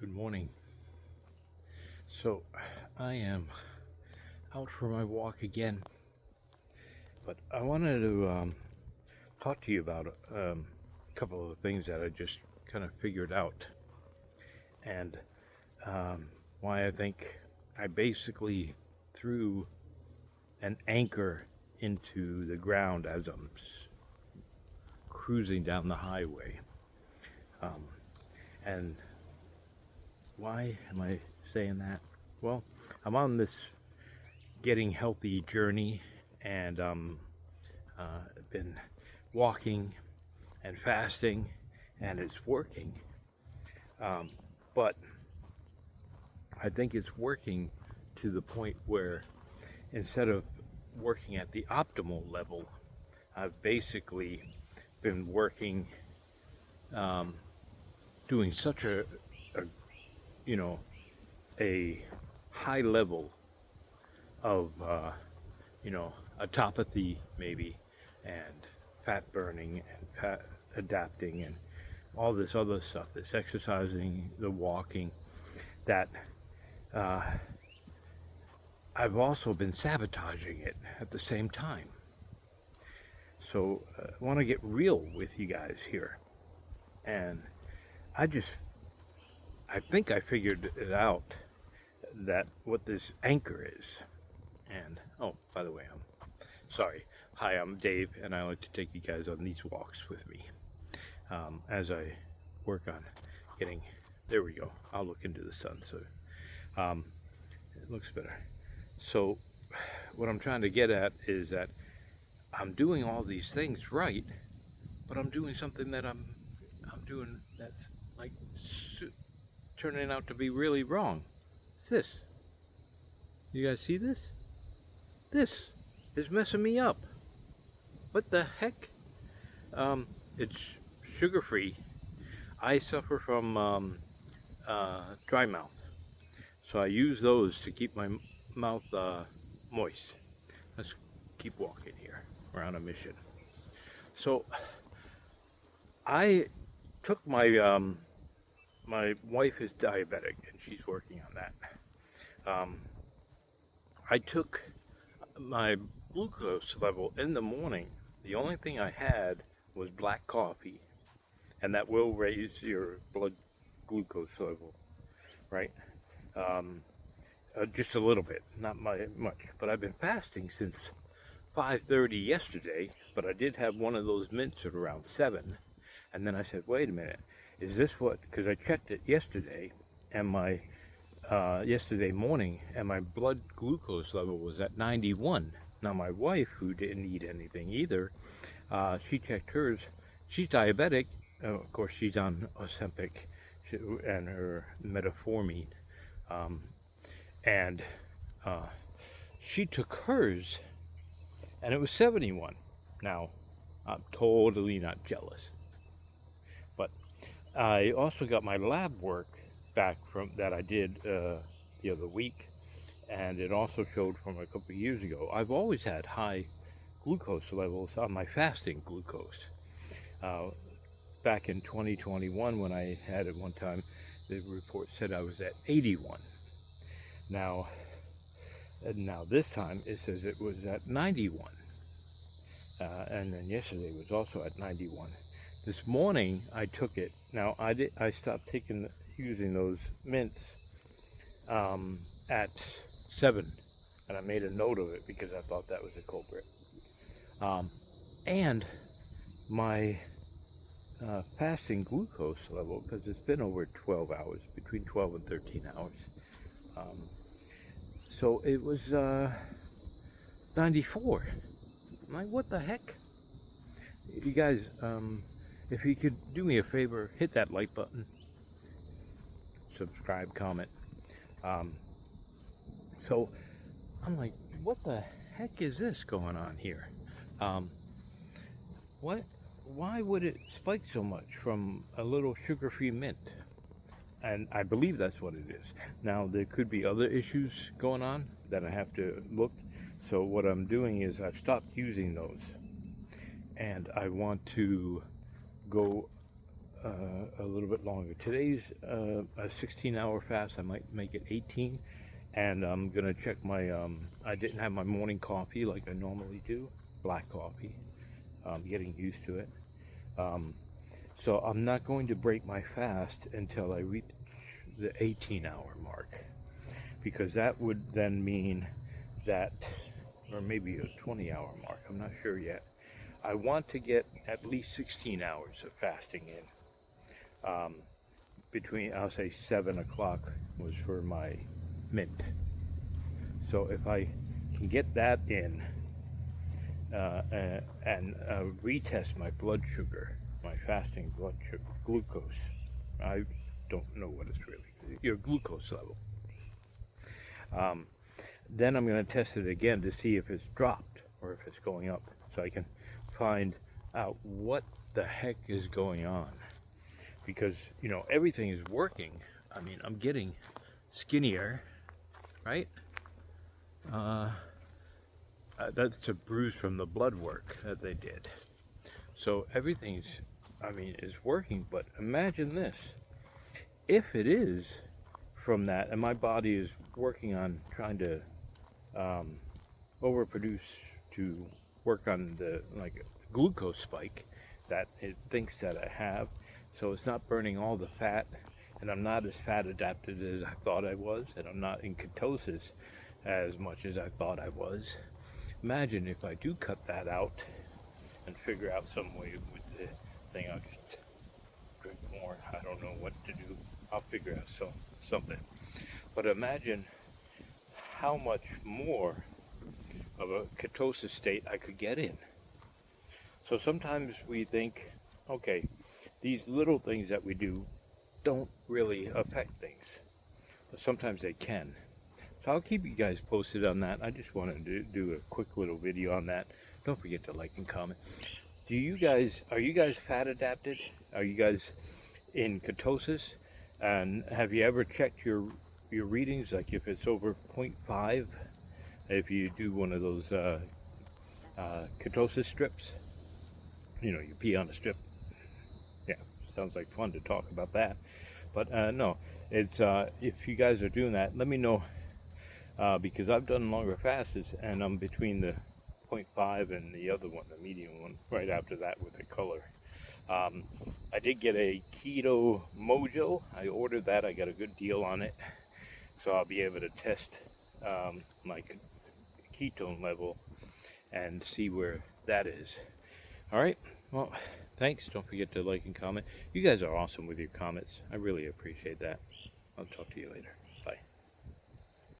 Good morning. So, I am out for my walk again, but I wanted to talk to you about a couple of things that I just kind of figured out, and um, why I think I basically threw an anchor into the ground as I'm cruising down the highway. Um, and why am I saying that? Well, I'm on this getting healthy journey, and been walking and fasting, and it's working. Um, but I think it's working to the point where instead of working at the optimal level, I've basically been working, um, doing such a you know a high level of autopathy maybe, and fat burning and fat adapting and all this other stuff, this exercising, the walking, that uh, I've also been sabotaging it at the same time. So I want to get real with you guys here. And I just, I think I figured it out, that what this anchor is. And, oh, by the way, I'm sorry. Hi, I'm Dave, and I like to take you guys on these walks with me as I work on getting, there we go. I'll look into the sun so it looks better. So, what I'm trying to get at is that I'm doing all these things right, but I'm doing something that I'm doing that's like turning out to be really wrong. It's this. You guys see this? This is messing me up. What the heck? It's sugar free. I suffer from dry mouth, so I use those to keep my mouth moist. Let's keep walking here. We're on a mission. So I took my wife is diabetic and she's working on that. Um, I took my glucose level in the morning. The only thing I had was black coffee, and that will raise your blood glucose level, right? Um, just a little bit, not much. But I've been fasting since 5:30 yesterday. But I did have one of those mints at around 7, and then I said, "Wait a minute, is this what?" Because I checked it yesterday, and my yesterday morning, and my blood glucose level was at 91. Now my wife, who didn't eat anything either, she checked hers. She's diabetic. Of course, she's on Ozempic and her metformin, um, and uh, she took hers, and it was 71. Now, I'm totally not jealous, but I also got my lab work back from that I did the other week, and it also showed from a couple of years ago. I've always had high glucose levels on my fasting glucose. Uh, Back in 2021, when I had it one time, the report said I was at 81. Now, now this time it says it was at 91, and then yesterday was also at 91. This morning I took it. Now I stopped using those mints at 7, and I made a note of it because I thought that was a culprit. Um, and my fasting glucose level, because it's been over 12 hours, between 12 and 13 hours. Um, so it was 94. I'm like, what the heck? You guys, if you could do me a favor, hit that like button, subscribe, comment. Um, so I'm like, what the heck is this going on here? Um, what? Why would it spike so much from a little sugar-free mint? And I believe that's what it is. Now, there could be other issues going on that I have to look. So what I'm doing is I've stopped using those, and I want to go a little bit longer. Today's a 16-hour fast. I might make it 18, and I'm gonna check my. I didn't have my morning coffee like I normally do, black coffee. I'm getting used to it. Um, so I'm not going to break my fast until I reach the 18-hour mark, because that would then mean that, or maybe a 20-hour mark. I'm not sure yet. I want to get at least 16 hours of fasting in. Between, I'll say 7 o'clock was for my mint. So if I can get that in and retest my blood sugar, my fasting blood sugar, glucose, I don't know what it's really, your glucose level. Then I'm going to test it again to see if it's dropped or if it's going up, so I can find out what the heck is going on. Because, you know, everything is working. I mean, I'm getting skinnier, right? That's the bruise from the blood work that they did. So everything's, I mean, is working. But imagine this. If it is from that, and my body is working on trying to overproduce to work on the glucose spike that it thinks that I have, so it's not burning all the fat, and I'm not as fat adapted as I thought I was, and I'm not in ketosis as much as I thought I was. Imagine if I do cut that out and figure out some way with the thing. I'll just drink more. I don't know what to do. I'll figure out something. But imagine how much more of a ketosis state I could get in. So sometimes we think, okay, these little things that we do don't really affect things, but sometimes they can. So I'll keep you guys posted on that. I just wanted to do a quick little video on that. Don't forget to like and comment. Are you guys fat adapted? Are you guys in ketosis? And have you ever checked your readings, like if it's over 0.5, if you do one of those ketosis strips? You know, you pee on a strip. Yeah, sounds like fun to talk about that. But no, it's if you guys are doing that, let me know, because I've done longer fasts, and I'm between the 0.5 and the other one, the medium one, right after that with the color. I did get a Keto Mojo. I ordered that. I got a good deal on it, so I'll be able to test my ketone level and see where that is. All right, well, thanks. Don't forget to like and comment. You guys are awesome with your comments. I really appreciate that. I'll talk to you later.